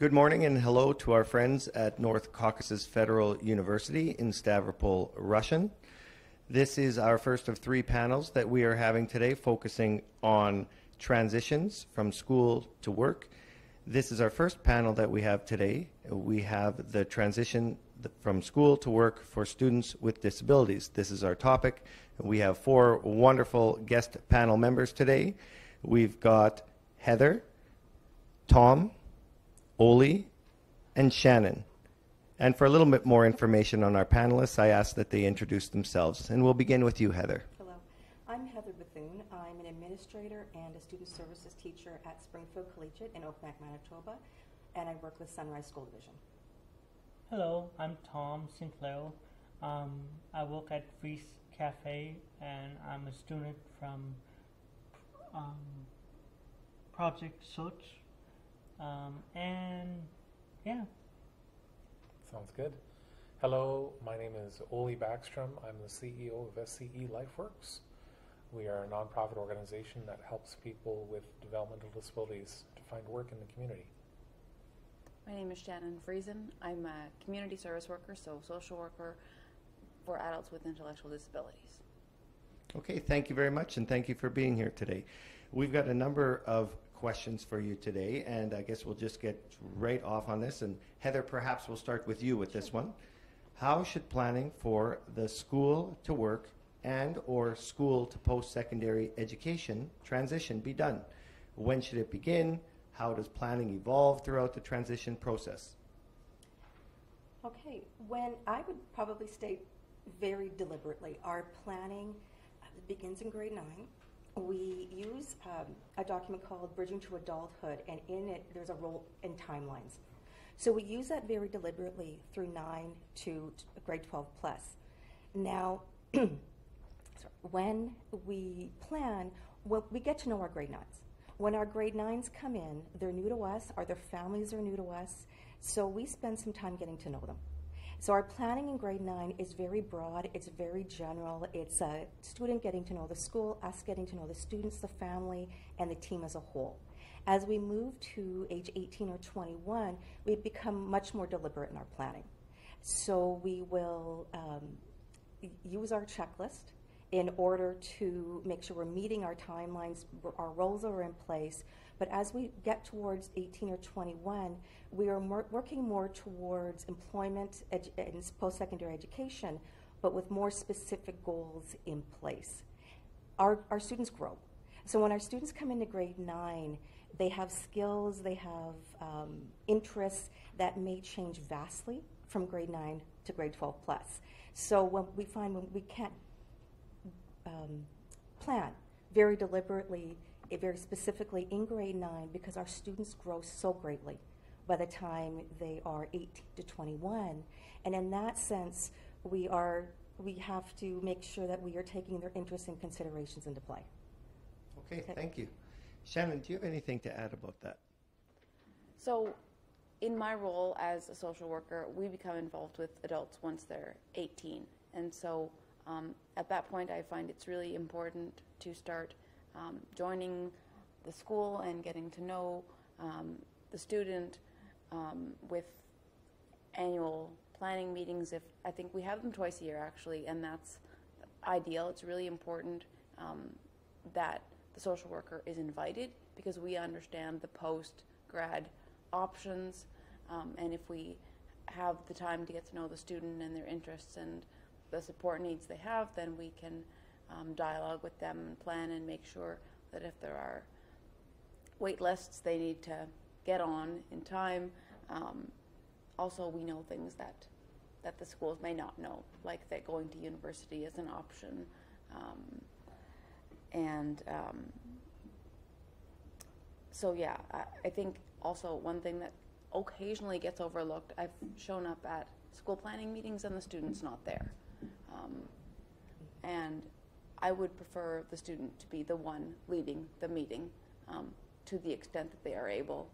Good morning and hello to our friends at North Caucasus Federal University in Stavropol, Russian. This is our first of 3 panels that we are having today focusing on transitions from school to work. This is our first panel that we have today. We have the transition from school to work for students with disabilities. This is our topic. We have 4 wonderful guest panel members today. We've got Heather, Tom, Oli, and Shannon. And for a little bit more information on our panelists, I ask that they introduce themselves. And we'll begin with you, Heather. Hello. I'm Heather Bethune. I'm an administrator and a student services teacher at Springfield Collegiate in Oakneck, Manitoba, and I work with Sunrise School Division. Hello, I'm Tom Sinclair. I work at Freeze Cafe, and I'm a student from Project Search. And yeah. Sounds good. Hello, my name is Oli Backstrom. I'm the CEO of SCE LifeWorks. We are a nonprofit organization that helps people with developmental disabilities to find work in the community. My name is Shannon Friesen. I'm a community service worker, so social worker for adults with intellectual disabilities. Okay, thank you very much, and thank you for being here today. We've got a number of questions for you today, and I guess we'll just get right off on this. And Heather, perhaps we'll start with you with this one. How should planning for the school to work and or school to post-secondary education transition be done? When should it begin? How does planning evolve throughout the transition process? Okay, when I would probably state very deliberately, our planning begins in grade 9. We use a document called Bridging to Adulthood, and in it there's a role in timelines. So we use that very deliberately through 9 to grade 12 plus. Now, when we plan, well, we get to know our grade 9s. When our grade 9s come in, they're new to us, or their families are new to us, so we spend some time getting to know them. So our planning in grade 9 is very broad, it's very general. It's a student getting to know the school, us getting to know the students, the family, and the team as a whole. As we move to age 18 or 21, we become much more deliberate in our planning. So we will use our checklist in order to make sure we're meeting our timelines, our roles are in place. But as we get towards 18 or 21, we are working more towards employment and post-secondary education, but with more specific goals in place. Our students grow. So when our students come into grade 9, they have skills, they have interests that may change vastly from grade 9 to grade 12 plus. So when we find when we can't plan very deliberately, very specifically in grade 9, because our students grow so greatly by the time they are 18 to 21. And in that sense, we have to make sure that we are taking their interests and considerations into play. Okay, thank you. Shannon, do you have anything to add about that? So in my role as a social worker, we become involved with adults once they're 18. And so at that point, I find it's really important to start joining the school and getting to know the student with annual planning meetings. I think we have them twice a year actually, and that's ideal. It's really important that the social worker is invited, because we understand the post-grad options, and if we have the time to get to know the student and their interests and the support needs they have, then we can dialogue with them and plan and make sure that if there are wait lists they need to get on in time. Also, we know things that the schools may not know, like that going to university is an option. So yeah, I think also one thing that occasionally gets overlooked, I've shown up at school planning meetings and the student's not there. And I would prefer the student to be the one leading the meeting to the extent that they are able.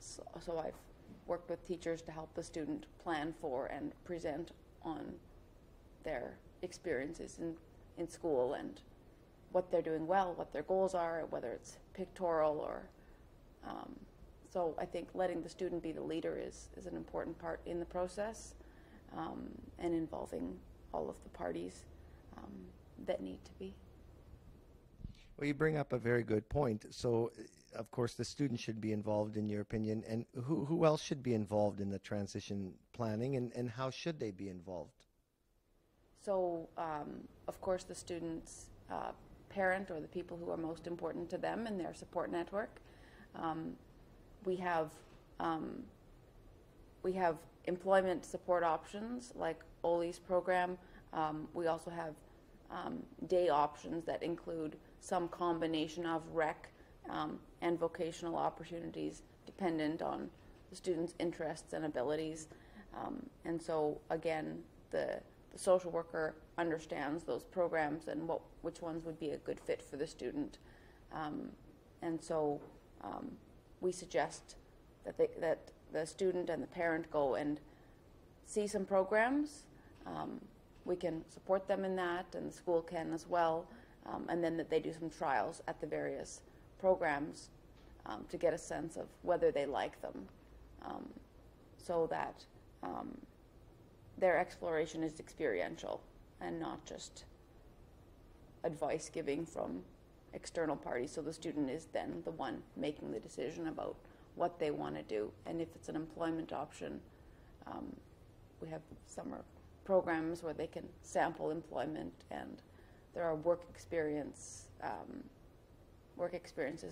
So I've worked with teachers to help the student plan for and present on their experiences in school and what they're doing well, what their goals are, whether it's pictorial or So I think letting the student be the leader is an important part in the process, and involving all of the parties that need to be. Well, you bring up a very good point. So, of course, the student should be involved, in your opinion, and who else should be involved in the transition planning, and how should they be involved? So, of course, the student's parent or the people who are most important to them and their support network. We have employment support options like Oli's program. We also have day options that include some combination of rec and vocational opportunities dependent on the student's interests and abilities. And so, again, the social worker understands those programs and which ones would be a good fit for the student. And so we suggest that the student and the parent go and see some programs. We can support them in that, and the school can as well, and then that they do some trials at the various programs to get a sense of whether they like them, so that their exploration is experiential and not just advice giving from external parties. So the student is then the one making the decision about what they want to do. And if it's an employment option, we have summer programs where they can sample employment, and there are work experiences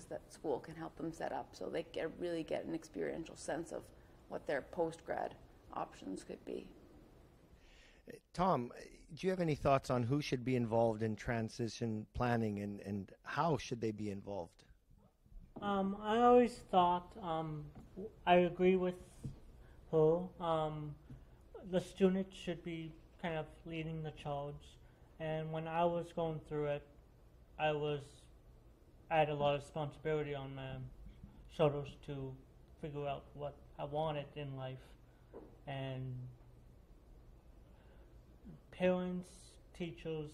that school can help them set up, so they really get an experiential sense of what their post-grad options could be. Tom, do you have any thoughts on who should be involved in transition planning, and how should they be involved? I always thought, I agree with her, the student should be kind of leading the charge. And when I was going through it, I had a lot of responsibility on my shoulders to figure out what I wanted in life. And parents, teachers,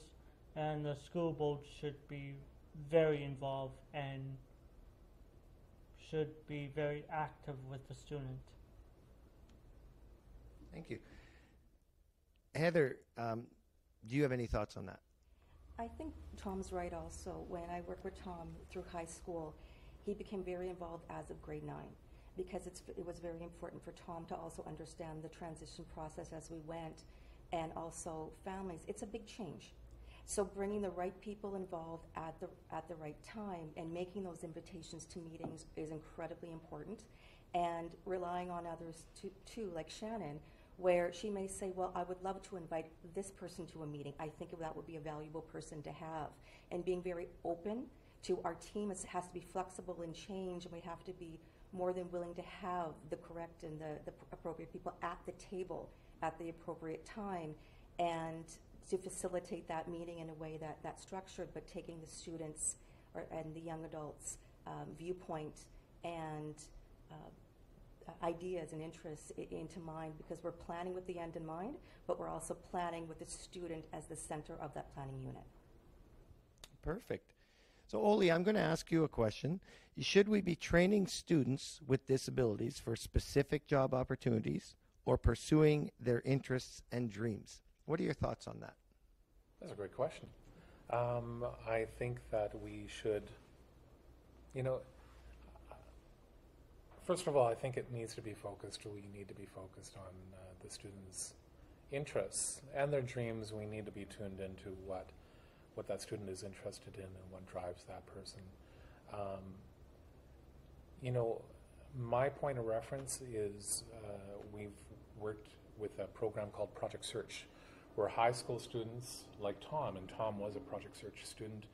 and the school board should be very involved and should be very active with the student. Thank you. Heather, do you have any thoughts on that? I think Tom's right also. When I worked with Tom through high school, he became very involved as of grade 9, because it was very important for Tom to also understand the transition process as we went, and also families. It's a big change. So bringing the right people involved at the right time and making those invitations to meetings is incredibly important, and relying on others too, like Shannon, where she may say, well, I would love to invite this person to a meeting. I think that would be a valuable person to have. And being very open to our team has to be flexible and change, and we have to be more than willing to have the correct and the appropriate people at the table at the appropriate time, and to facilitate that meeting in a way that's structured, but taking the students and the young adults' viewpoint and ideas and interests into mind, because we're planning with the end in mind, but we're also planning with the student as the center of that planning unit. Perfect. So, Oli, I'm going to ask you a question. Should we be training students with disabilities for specific job opportunities or pursuing their interests and dreams? What are your thoughts on that? That's a great question. I think that we should, first of all, I think it needs to be focused, or we need to be focused on the students' interests and their dreams. We need to be tuned into what that student is interested in and what drives that person. My point of reference is we've worked with a program called Project Search, where high school students like Tom, and Tom was a Project Search student,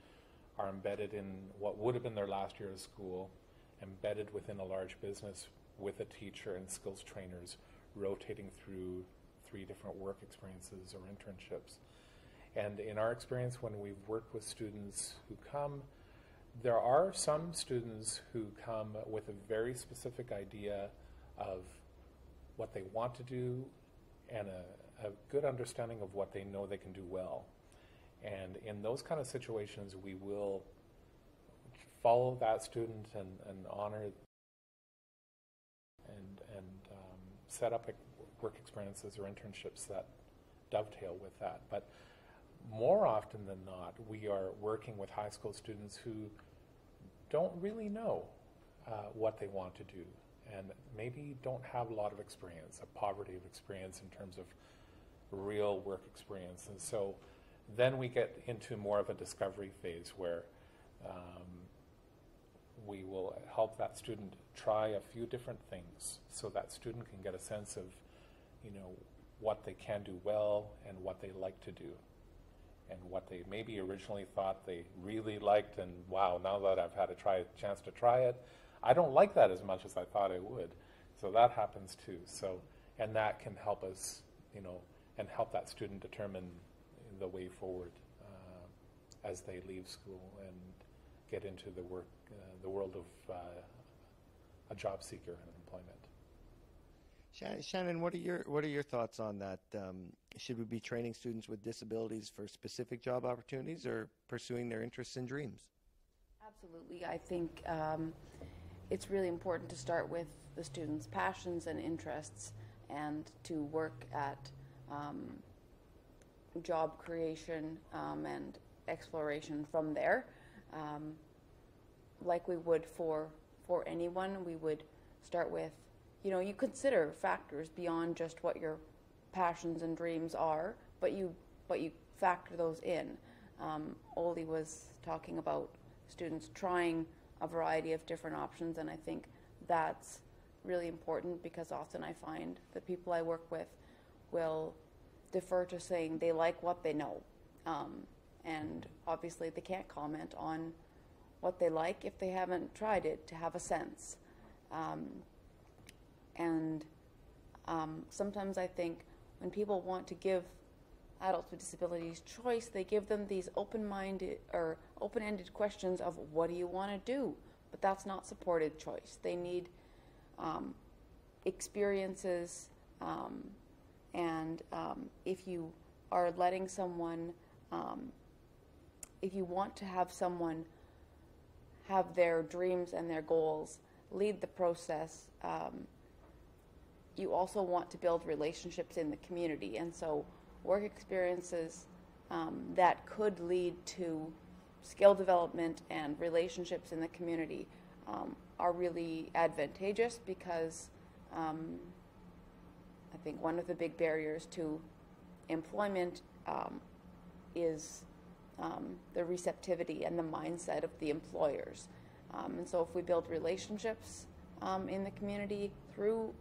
are embedded in what would have been their last year of school, embedded within a large business with a teacher and skills trainers, rotating through 3 different work experiences or internships. And in our experience, when we've worked with students who come, there are some students who come with a very specific idea of what they want to do and a good understanding of what they know they can do well. And in those kind of situations, we will follow that student and honor set up work experiences or internships that dovetail with that. But more often than not, we are working with high school students who don't really know what they want to do, and maybe don't have a lot of experience, a poverty of experience in terms of real work experience. And so then we get into more of a discovery phase where we will help that student try a few different things so that student can get a sense of, you know, what they can do well and what they like to do, and what they maybe originally thought they really liked, and wow, now that I've had a chance to try it, I don't like that as much as I thought I would. So that happens too. So, and that can help us, you know, and help that student determine the way forward as they leave school and get into the world of a job seeker and employment. Shannon, what are your thoughts on that? Should we be training students with disabilities for specific job opportunities, or pursuing their interests and dreams? Absolutely. I think it's really important to start with the students' passions and interests, and to work at job creation and exploration from there. Like we would for anyone, we would start with, you know, you consider factors beyond just what your passions and dreams are, but you factor those in. Oli was talking about students trying a variety of different options, and I think that's really important, because often I find the people I work with will defer to saying they like what they know, and obviously they can't comment on what they like if they haven't tried it to have a sense. Sometimes I think when people want to give adults with disabilities choice, they give them these open-minded or open-ended questions of what do you want to do, but that's not supported choice. They need experiences, and if you are letting someone, if you want to have someone have their dreams and their goals lead the process, you also want to build relationships in the community. And so work experiences that could lead to skill development and relationships in the community are really advantageous, because I think one of the big barriers to employment is the receptivity and the mindset of the employers. And so if we build relationships in the community through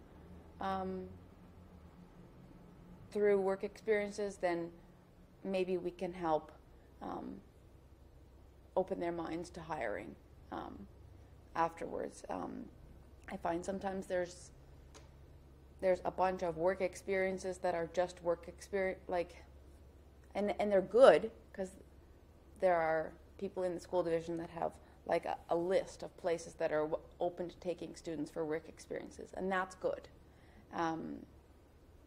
work experiences, then maybe we can help open their minds to hiring afterwards. I find sometimes there's a bunch of work experiences that are just work experience, and they're good, because there are people in the school division that have like a list of places that are open to taking students for work experiences, and that's good.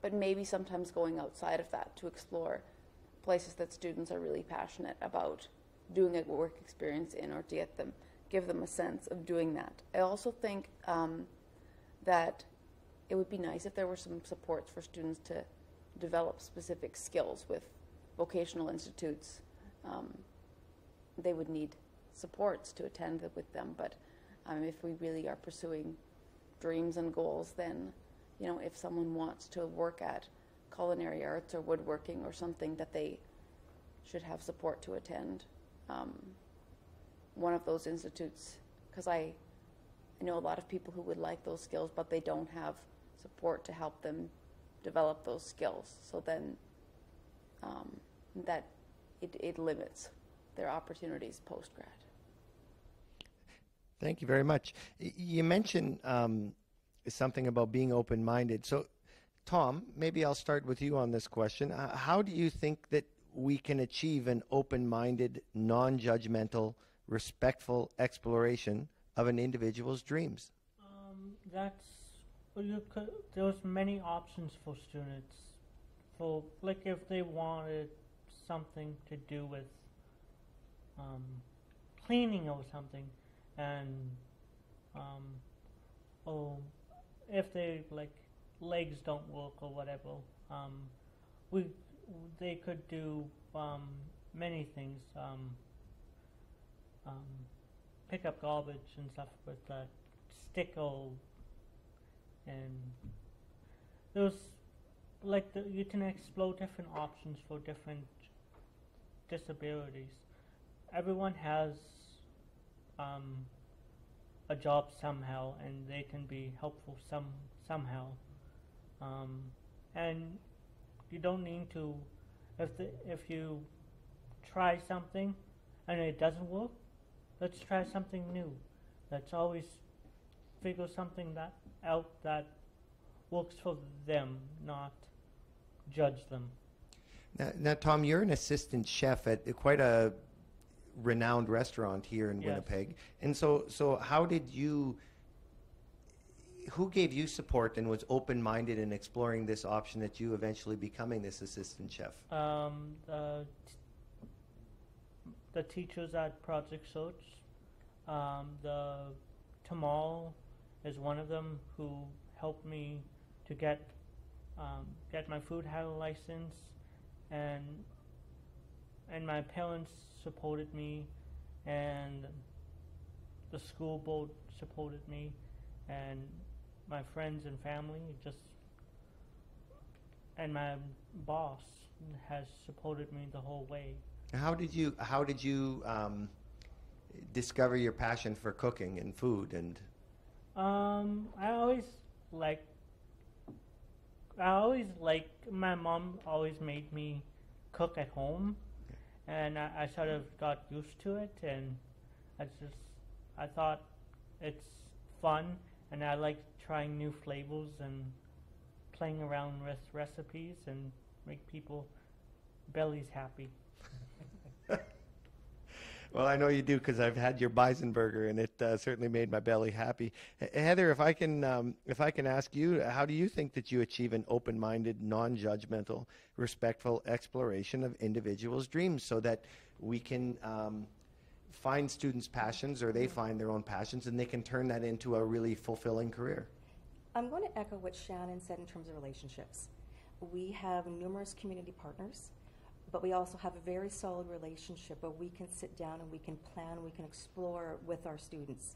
But maybe sometimes going outside of that to explore places that students are really passionate about doing a work experience in, or to give them a sense of doing that. I also think that it would be nice if there were some supports for students to develop specific skills with vocational institutes. They would need supports to attend with them, but if we really are pursuing dreams and goals, then, you know, if someone wants to work at culinary arts or woodworking or something, that they should have support to attend one of those institutes, because I know a lot of people who would like those skills, but they don't have support to help them develop those skills. So then that it limits their opportunities post-grad. Thank you very much. You mentioned something about being open-minded. So, Tom, maybe I'll start with you on this question. How do you think that we can achieve an open-minded, non-judgmental, respectful exploration of an individual's dreams? There's many options for students. For, like, if they wanted something to do with cleaning or something, and if they legs don't work or whatever, we they could do many things. Pick up garbage and stuff with a stick, and there's you can explore different options for different disabilities. Everyone has a job somehow, and they can be helpful somehow. And you don't need to, if you try something and it doesn't work, let's try something new. Let's always figure something out that works for them, not judge them. Now, Tom, you're an assistant chef at quite a renowned restaurant here in Yes. Winnipeg. And so how did you, who gave you support and was open-minded in exploring this option that you eventually becoming this assistant chef? The teachers at Project Search, the Tamal is one of them who helped me to get my food handler license, and my parents supported me, and the school board supported me, and my friends and family and my boss has supported me the whole way. How did you discover your passion for cooking and food? And I always like my mom always made me cook at home, and I sort of got used to it, and I thought it's fun, and I like trying new flavors and playing around with recipes and make people bellies happy. well, I know you do, because I've had your bison burger, and it certainly made my belly happy. Heather, if I can ask you, how do you think that you achieve an open-minded, non-judgmental, respectful exploration of individuals' dreams so that we can find students' passions, or they find their own passions, and they can turn that into a really fulfilling career? I'm going to echo what Shannon said in terms of relationships. We have numerous community partners, but we also have a very solid relationship where we can sit down and we can plan, we can explore with our students.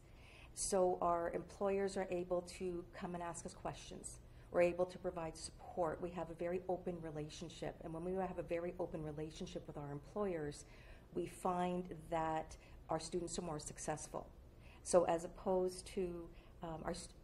So our employers are able to come and ask us questions. We're able to provide support. We have a very open relationship. And when we have a very open relationship with our employers, we find that our students are more successful. So as opposed to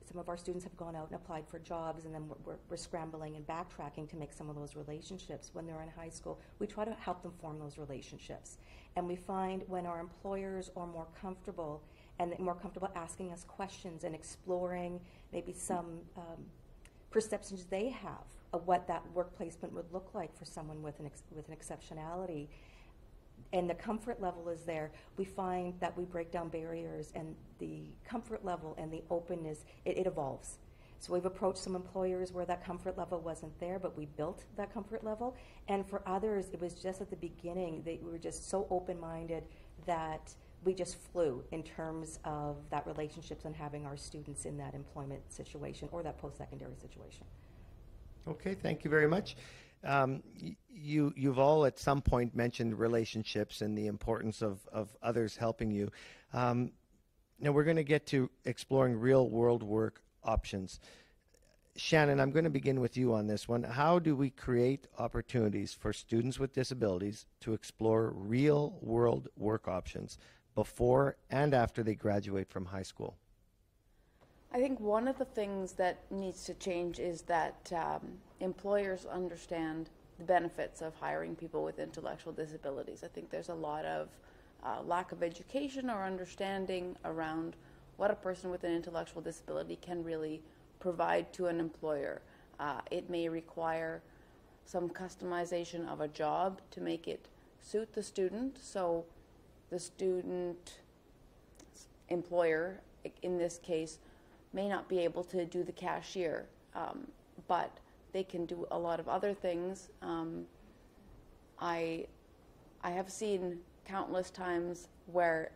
some of our students have gone out and applied for jobs, and then we're scrambling and backtracking to make some of those relationships. When they're in high school, we try to help them form those relationships. And we find when our employers are more comfortable, and more comfortable asking us questions and exploring maybe some perceptions they have of what that work placement would look like for someone with an exceptionality, and the comfort level is there, we find that we break down barriers, and the comfort level and the openness, it evolves. So we've approached some employers where that comfort level wasn't there, but we built that comfort level. And for others, it was just at the beginning, we were just so open-minded that we just flew in terms of that relationships and having our students in that employment situation or that post-secondary situation. Okay, thank you very much. You've all at some point mentioned relationships and the importance of others helping you. Now we're going to get to exploring real-world work options. Shannon, I'm going to begin with you on this one. How do we create opportunities for students with disabilities to explore real-world work options before and after they graduate from high school? I think one of the things that needs to change is that employers understand the benefits of hiring people with intellectual disabilities. I think there's a lot of lack of education or understanding around what a person with an intellectual disability can really provide to an employer. It may require some customization of a job to make it suit the student, so the student employer, in this case, may not be able to do the cashier, but they can do a lot of other things. I have seen countless times where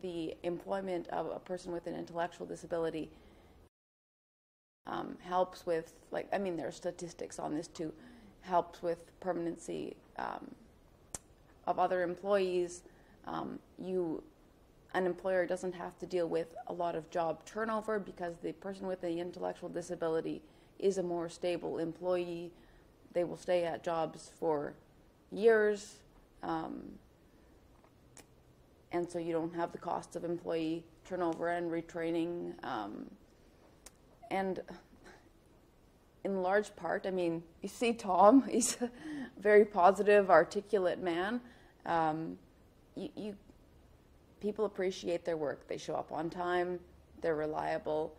the employment of a person with an intellectual disability helps with, like, I mean, there are statistics on this too, helps with permanency of other employees. An employer doesn't have to deal with a lot of job turnover because the person with the intellectual disability is a more stable employee. They will stay at jobs for years, and so you don't have the costs of employee turnover and retraining. And in large part, I mean, you see Tom, he's a very positive, articulate man. People appreciate their work. They show up on time, they're reliable,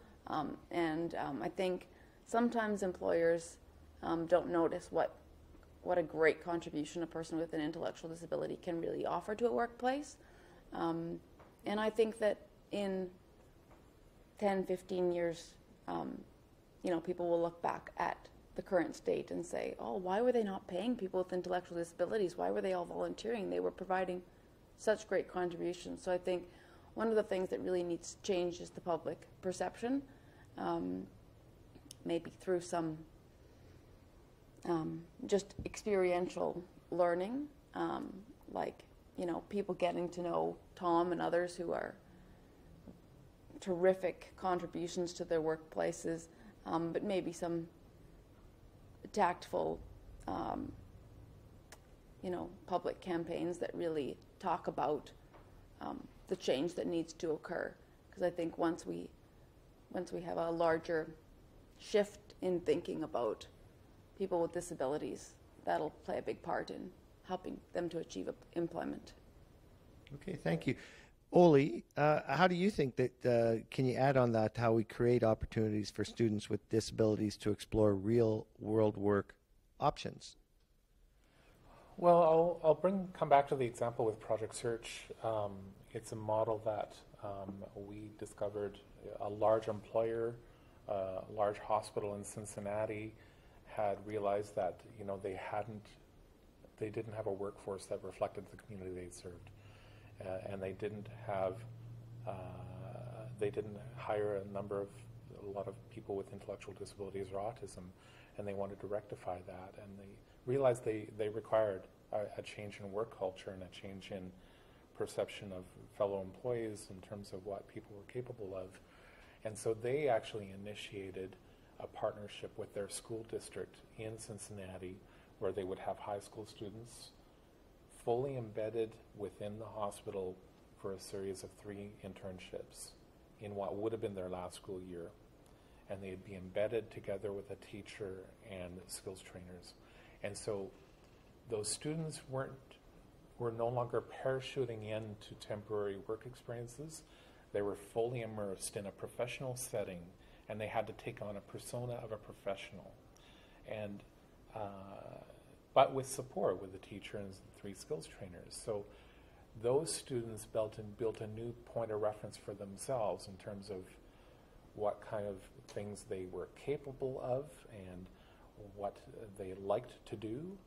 and I think sometimes employers don't notice what a great contribution a person with an intellectual disability can really offer to a workplace. And I think that in 10, 15 years, people will look back at the current state and say, oh, why were they not paying people with intellectual disabilities? Why were they all volunteering? They were providing such great contributions. So I think one of the things that really needs to change is the public perception, maybe through some just experiential learning, like, people getting to know Tom and others who are terrific contributions to their workplaces, but maybe some tactful, public campaigns that really talk about the change that needs to occur. Because I think once we have a larger shift in thinking about people with disabilities, that'll play a big part in helping them to achieve employment. Okay, thank you. Oli, how do you think that, can you add on that, how we create opportunities for students with disabilities to explore real-world work options? Well, I'll come back to the example with Project Search. It's a model that we discovered. A large employer, a large hospital in Cincinnati, had realized that they didn't have a workforce that reflected the community they served, and they didn't hire a lot of people with intellectual disabilities or autism, and they wanted to rectify that, and they realized they required a change in work culture and a change in perception of fellow employees in terms of what people were capable of. And so they actually initiated a partnership with their school district in Cincinnati, where they would have high school students fully embedded within the hospital for a series of 3 internships in what would have been their last school year. And they'd be embedded together with a teacher and skills trainers. And so those students were no longer parachuting into temporary work experiences. They were fully immersed in a professional setting, and they had to take on a persona of a professional. And but with support with the teacher and 3 skills trainers. So those students built a new point of reference for themselves in terms of what kind of things they were capable of and what they liked to do,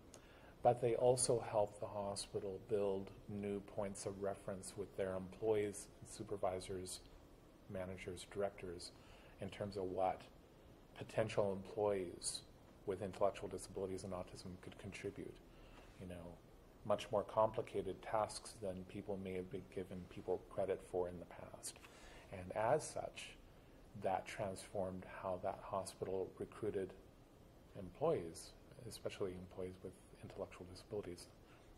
but they also helped the hospital build new points of reference with their employees, supervisors, managers, directors, in terms of what potential employees with intellectual disabilities and autism could contribute. Much more complicated tasks than people may have been given people credit for in the past. And as such, that transformed how that hospital recruited employees, especially employees with intellectual disabilities.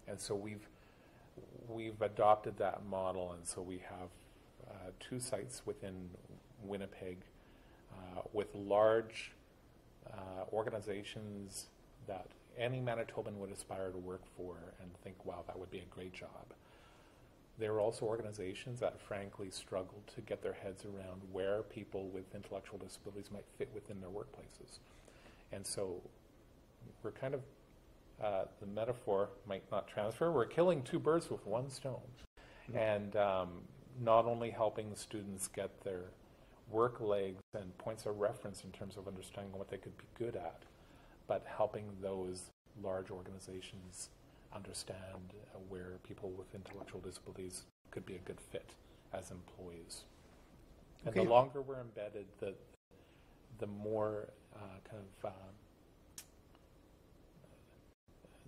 And so we've adopted that model, and so we have 2 sites within Winnipeg with large organizations that any Manitoban would aspire to work for and think, wow, that would be a great job. There are also organizations that frankly struggle to get their heads around where people with intellectual disabilities might fit within their workplaces. And so we're kind of, the metaphor might not transfer, we're killing 2 birds with 1 stone. Mm-hmm. And not only helping the students get their work legs and points of reference in terms of understanding what they could be good at, but helping those large organizations understand where people with intellectual disabilities could be a good fit as employees. And the longer we're embedded, the more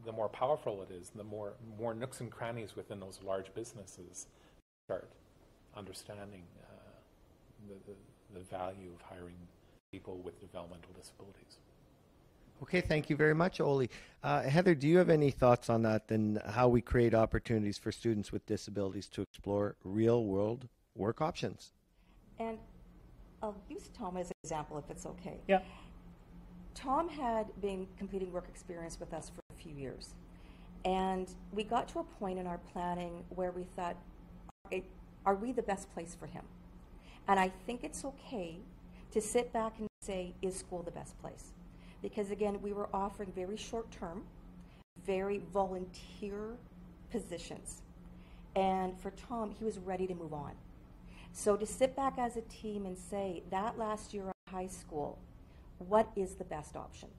the more powerful it is, the more nooks and crannies within those large businesses start understanding the value of hiring people with developmental disabilities. Okay, thank you very much, Oli. Heather, do you have any thoughts on that and how we create opportunities for students with disabilities to explore real-world work options? And I'll use Tom as an example if it's okay. Yeah. Tom had been completing work experience with us for a few years. And we got to a point in our planning where we thought, are we the best place for him? And I think it's okay to sit back and say, is school the best place? Because again, we were offering very short-term, very volunteer positions. And for Tom, he was ready to move on. So to sit back as a team and say, that last year of high school, what is the best option?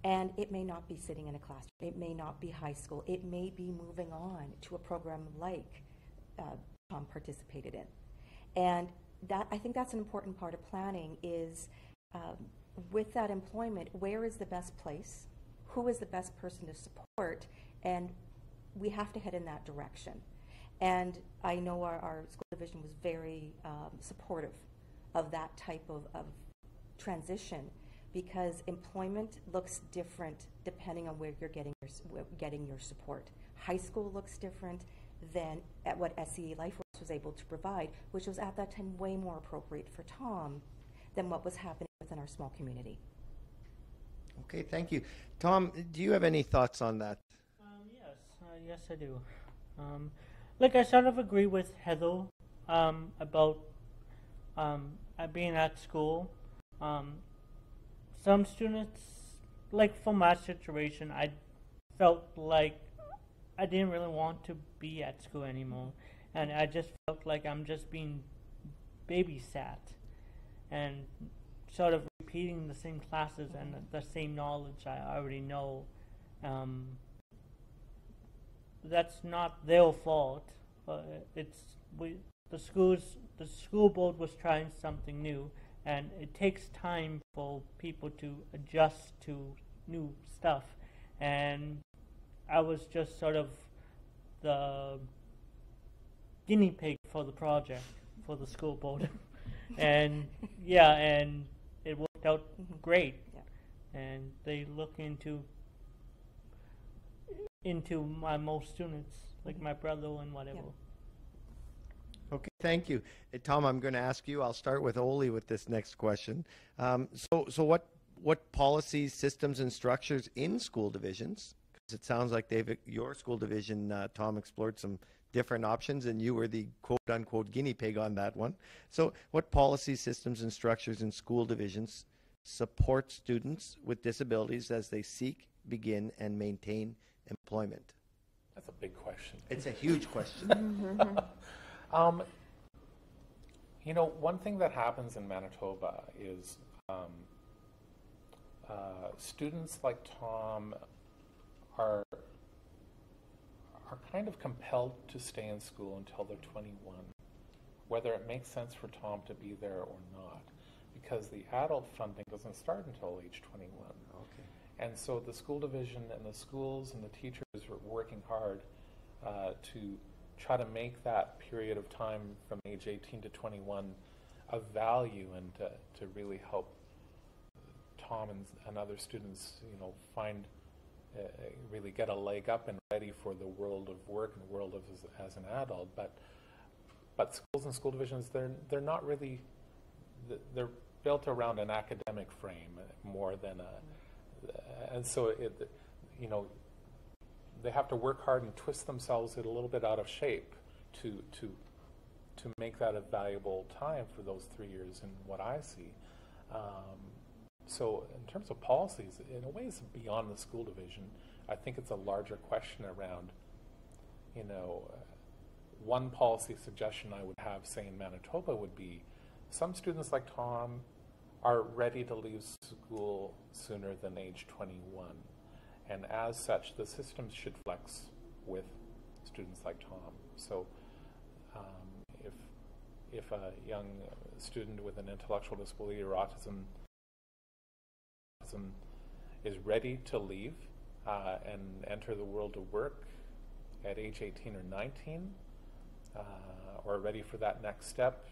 And it may not be sitting in a classroom. It may not be high school. It may be moving on to a program like Tom participated in. And that, I think that's an important part of planning is with that employment, where is the best place? Who is the best person to support? And we have to head in that direction. And I know our school division was very supportive of that type of transition, because employment looks different depending on where you're getting your support. High school looks different than at what SCE LifeWorks was able to provide, which was at that time way more appropriate for Tom than what was happening within our small community. Okay, thank you. Tom, do you have any thoughts on that? Yes, I do. Like I sort of agree with Heather about being at school. Some students, like for my situation, I felt like I didn't really want to be at school anymore, and I just felt like I'm just being babysat and sort of repeating the same classes and the same knowledge I already know. That's not their fault. The school board was trying something new, and it takes time for people to adjust to new stuff. And I was just sort of the guinea pig for the project for the school board. And yeah, and it worked out great. Yeah. And they look into most students, like my brother and whatever. Yeah. Okay, thank you. Tom, I'm going to ask you. I'll start with Oli with this next question. So what policies, systems, and structures in school divisions? Because it sounds like your school division, Tom, explored some different options, and you were the quote-unquote guinea pig on that one. So what policies, systems, and structures in school divisions support students with disabilities as they seek, begin, and maintain employment? That's a big question. It's a huge question. You know, one thing that happens in Manitoba is students like Tom are kind of compelled to stay in school until they're 21, whether it makes sense for Tom to be there or not, because the adult funding doesn't start until age 21. Okay. And so the school division and the schools and the teachers are working hard to try to make that period of time from age 18 to 21 of value, and to really help Tom and other students, you know, find really get a leg up and ready for the world of work and the world of as an adult. But schools and school divisions, they're not really, they're built around an academic frame more than and so you know, they have to work hard and twist themselves a little bit out of shape to make that a valuable time for those 3 years, in what I see. So in terms of policies, in a way it's beyond the school division. I think it's a larger question around, you know, one policy suggestion I would have, say in Manitoba, would be some students like Tom are ready to leave school sooner than age 21. And as such, the system should flex with students like Tom. So if a young student with an intellectual disability or autism person is ready to leave and enter the world of work at age 18 or 19, or ready for that next step,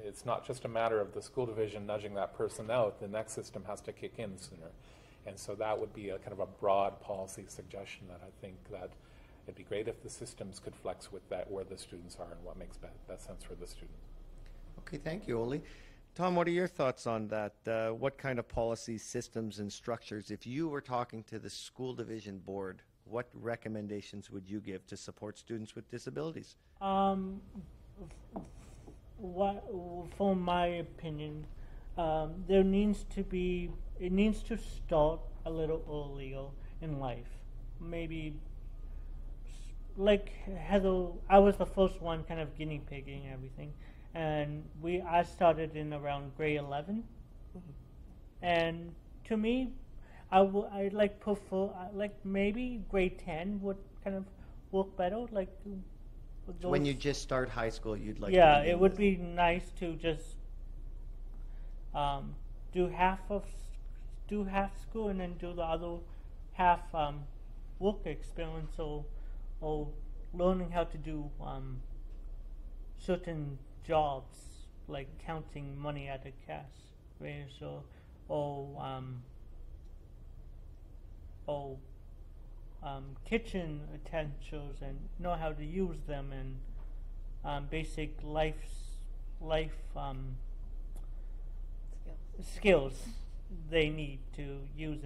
it's not just a matter of the school division nudging that person out. The next system has to kick in sooner. And so that would be a kind of a broad policy suggestion that I think that it'd be great if the systems could flex with that, where the students are and what makes best sense for the student. Okay, thank you, Oli. Tom, what are your thoughts on that? What kind of policies, systems, and structures, if you were talking to the school division board, what recommendations would you give to support students with disabilities? From my opinion, it needs to start a little earlier in life. Maybe, like Heather, I was the first one kind of guinea pigging everything, and I started in around grade 11, and to me, I prefer maybe grade 10 would kind of work better. So when you just start high school, you'd like yeah, to begin it would with. be nice to just do half school and then do the other half work experience or learning how to do certain jobs like counting money at a cash register or kitchen utensils and know how to use them, and basic life skills they need to use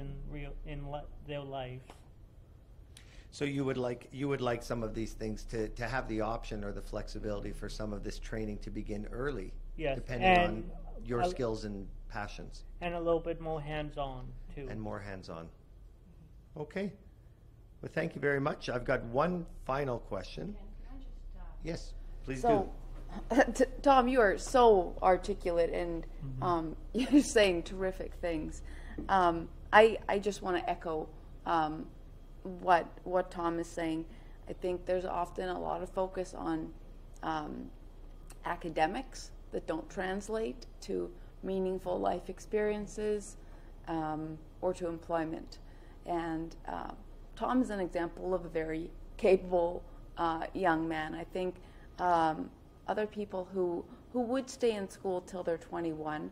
in their lives. So you would like some of these things to have the option or the flexibility for some of this training to begin early, Yes, depending on your skills and passions, and a little bit more hands-on too. and more hands-on. Okay. Well, thank you very much. I've got one final question. Can I just, Yes, please so, Tom, you are so articulate, and you're saying terrific things. I just want to echo what Tom is saying. I think there's often a lot of focus on academics that don't translate to meaningful life experiences or to employment. And Tom is an example of a very capable young man. I think other people who would stay in school till they're 21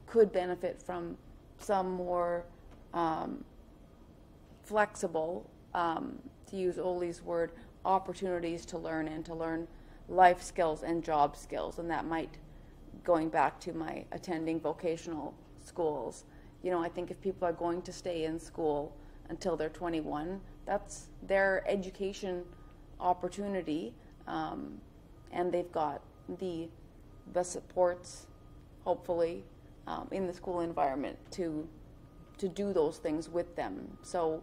could benefit from some more flexible, to use Oli's word, opportunities to learn and to learn life skills and job skills. And that might, going back to my attending vocational schools, you know, I think if people are going to stay in school until they're 21, that's their education opportunity, and they've got the supports, hopefully, in the school environment to do those things with them. So,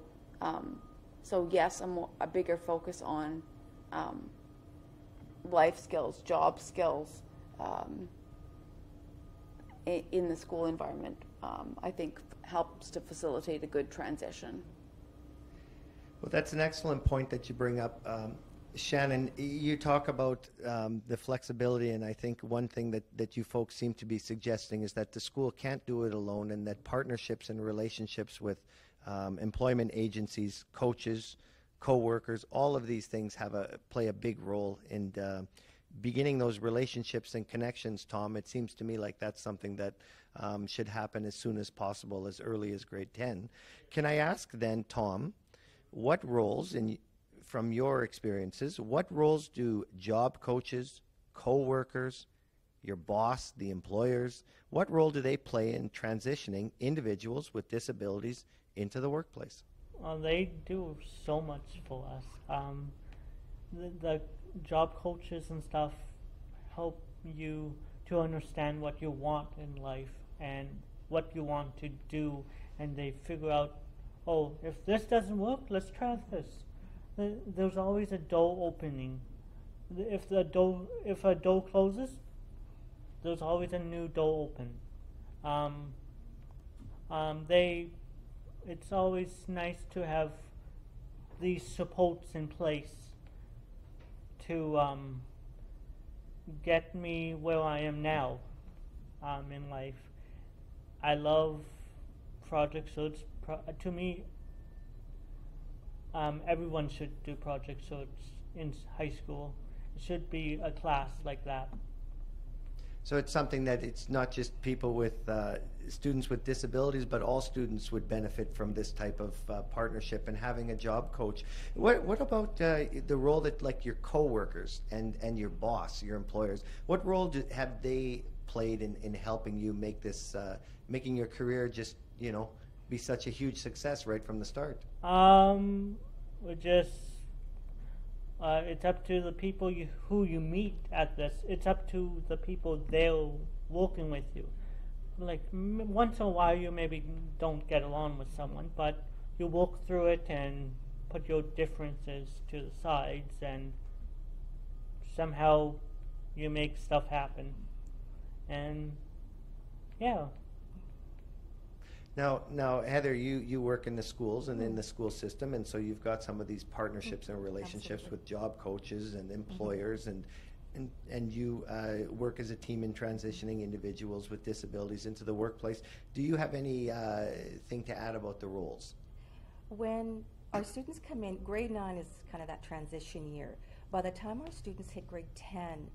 yes, a bigger focus on life skills, job skills in the school environment, I think helps to facilitate a good transition. Well, that's an excellent point that you bring up. Shannon, you talk about the flexibility, and I think one thing that you folks seem to be suggesting is that the school can't do it alone, and that partnerships and relationships with employment agencies, coaches, co-workers, all of these things play a big role in beginning those relationships and connections. Tom, it seems to me like that's something that should happen as soon as possible, as early as grade 10. Can I ask then, Tom, what roles, from your experiences, what roles do job coaches, co-workers, your boss, the employers, what role do they play in transitioning individuals with disabilities into the workplace? They do so much for us. The job coaches and stuff help you to understand what you want in life and what you want to do, and they figure out, oh, if this doesn't work, let's try this. There's always a door opening. If a door closes, there's always a new door open. It's always nice to have these supports in place to get me where I am now. in life. I love projects, so it's to me, everyone should do projects, so it's in high school. It should be a class like that. So it's something that it's not just people with students with disabilities, but all students would benefit from this type of partnership and having a job coach. What about the role that, like, your coworkers and your boss, your employers? What role have they played in helping you make this, making your career just, you know, be such a huge success right from the start? We just it's up to the people who you meet at this. It's up to the people they're working with you. Like once in a while, you maybe don't get along with someone, but you walk through it and put your differences to the sides, and somehow you make stuff happen. And yeah. Now, Heather, you work in the schools and in the school system, and so you've got some of these partnerships and relationships Absolutely. with job coaches and employers, and you work as a team in transitioning individuals with disabilities into the workplace. Do you have any thing to add about the roles? When our students come in, grade 9 is kind of that transition year. By the time our students hit grade 10,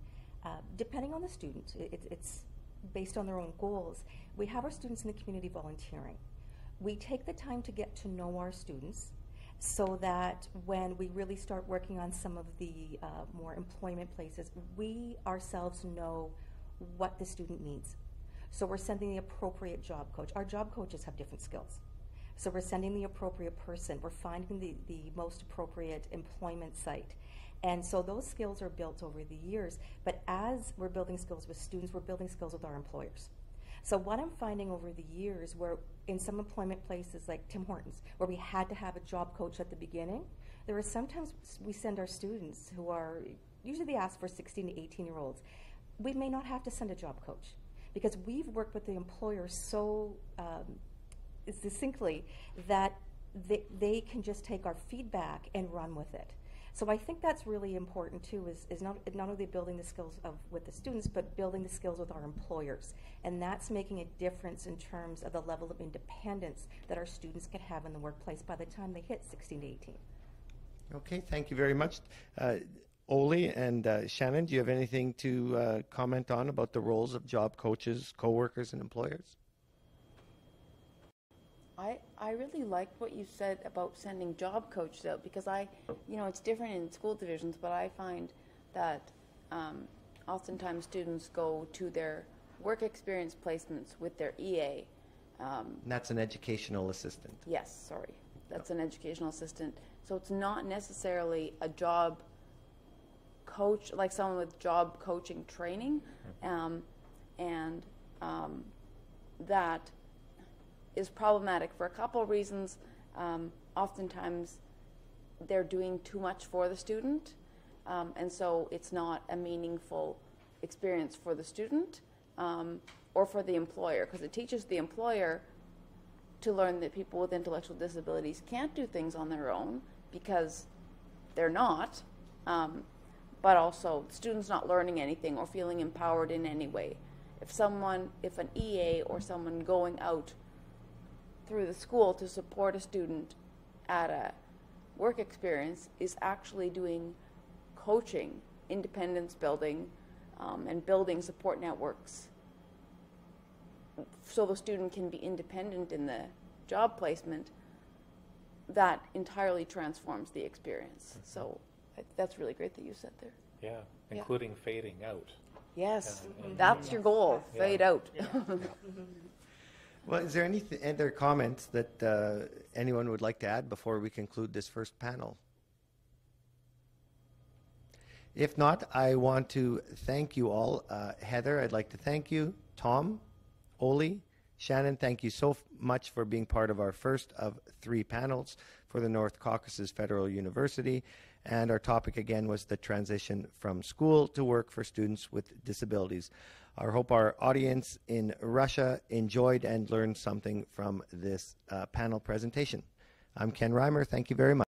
depending on the student, it's based on their own goals, we have our students in the community volunteering. We take the time to get to know our students so that when we really start working on some of the more employment places, we ourselves know what the student needs. So we're sending the appropriate job coach. Our job coaches have different skills. So we're sending the appropriate person. We're finding the most appropriate employment site. And so those skills are built over the years. But as we're building skills with students, we're building skills with our employers. So what I'm finding over the years, where in some employment places like Tim Hortons, where we had to have a job coach at the beginning, there are sometimes we send our students who are, usually they ask for 16 to 18-year-olds. We may not have to send a job coach because we've worked with the employer so succinctly that they can just take our feedback and run with it. So I think that's really important too, is not only building the skills with the students, but building the skills with our employers. And that's making a difference in terms of the level of independence that our students can have in the workplace by the time they hit 16 to 18. Okay, thank you very much. Oli and Shannon, do you have anything to comment on about the roles of job coaches, coworkers, and employers? I really liked what you said about sending job coaches out, because it's different in school divisions, but I find that oftentimes students go to their work experience placements with their EA. And that's an educational assistant. Yes, sorry. That's an educational assistant. So it's not necessarily a job coach, like someone with job coaching training, that is problematic for a couple of reasons. Oftentimes they're doing too much for the student, and so it's not a meaningful experience for the student or for the employer, because it teaches the employer to learn that people with intellectual disabilities can't do things on their own because they're not, but also the student's not learning anything or feeling empowered in any way. If an EA or someone going out through the school to support a student at a work experience is actually doing coaching, independence building, and building support networks so the student can be independent in the job placement, that entirely transforms the experience. So that's really great that you said there. Yeah, including fading out. Yes, that's your goal, fade out. Well, is there any other comments that anyone would like to add before we conclude this first panel? If not, I want to thank you all. Heather, I'd like to thank you. Tom, Oli, Shannon, thank you so much for being part of our first of 3 panels for the North Caucasus Federal University. And our topic again was the transition from school to work for students with disabilities. I hope our audience in Russia enjoyed and learned something from this panel presentation. I'm Ken Reimer. Thank you very much.